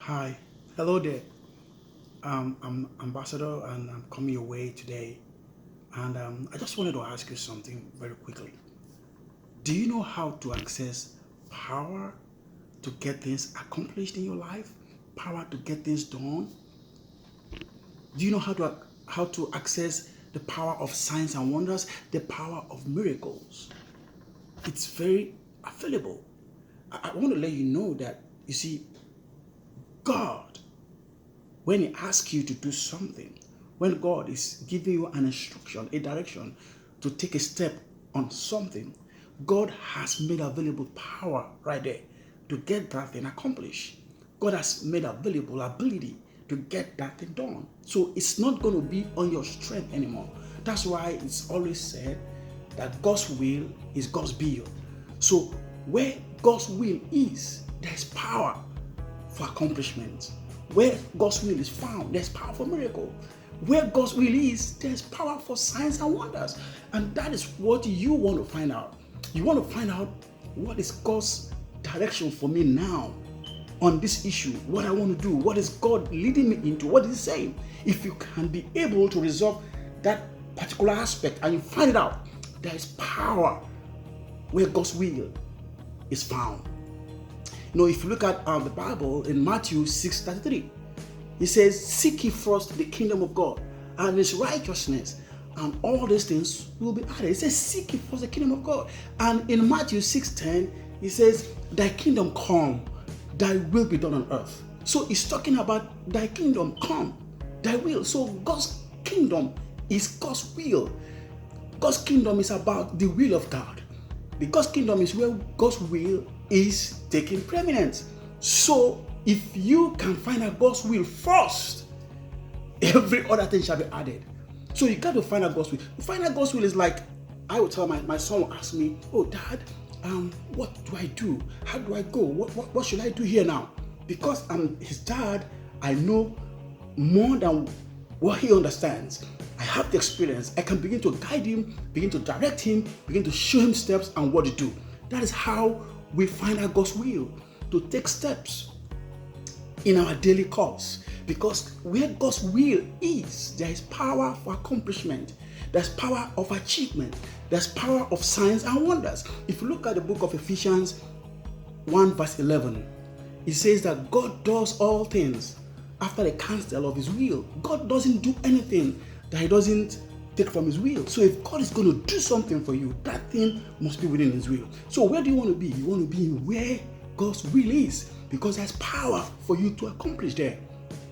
Hi, hello there. I'm Ambassador and I'm coming your way today. And I just wanted to ask you something very quickly. Do you know how to access power to get things accomplished in your life? Power to get things done? Do you know how to access the power of signs and wonders, the power of miracles? It's very available. I want to let you know that you see, God, when He asks you to do something, when God is giving you an instruction, a direction to take a step on something, God has made available power right there to get that thing accomplished. God has made available ability to get that thing done. So it's not going to be on your strength anymore. That's why it's always said that God's will is God's will. So where God's will is, there's power for accomplishment. Where God's will is found, there's power for miracle. Where God's will is, there's power for signs and wonders. And that is what you want to find out. You want to find out what is God's direction for me now on this issue, what I want to do, what is God leading me into, what is He saying. If you can be able to resolve that particular aspect and you find it out, there is power where God's will is found. If you look at the Bible in Matthew 6:33, it says, "Seek ye first the kingdom of God and His righteousness, and all these things will be added." It says, "Seek ye first the kingdom of God." And in Matthew 6:10, it says, "Thy kingdom come, thy will be done on earth." So it's talking about thy kingdom come, thy will. So God's kingdom is God's will. God's kingdom is about the will of God. The God's kingdom is where God's will is taking preeminence. So if you can find out God's will first, every other thing shall be added. So you got to find out God's will. Find out God's will is like, I will tell my son will ask me, "Oh Dad, what do I do? How do I go? What should I do here now?" Because I'm his dad, I know more than what he understands. I have the experience. I can begin to guide him, begin to direct him, begin to show him steps and what to do. That is how we find out God's will, to take steps in our daily course. Because where God's will is, there is power for accomplishment. There's power of achievement. There's power of signs and wonders. If you look at the book of Ephesians 1 verse 11, it says that God does all things after the counsel of His will. God doesn't do anything that He doesn't take from His will. So if God is going to do something for you, that thing must be within His will. So where do you want to be? You want to be where God's will is, because there's power for you to accomplish there.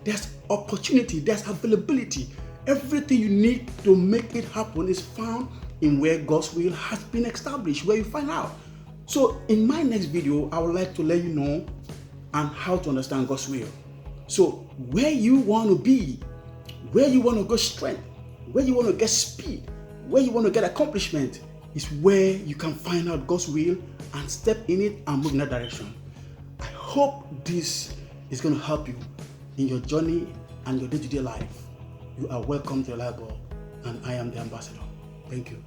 There's opportunity, there's availability. Everything you need to make it happen is found in where God's will has been established, where you find out. So in my next video, I would like to let you know and how to understand God's will. So where you want to be, where you want to go strength, where you want to get speed, where you want to get accomplishment, is where you can find out God's will and step in it and move in that direction. I hope this is going to help you in your journey and your day-to-day life. You are welcome to the Light Bulb, and I am the ambassador. Thank you.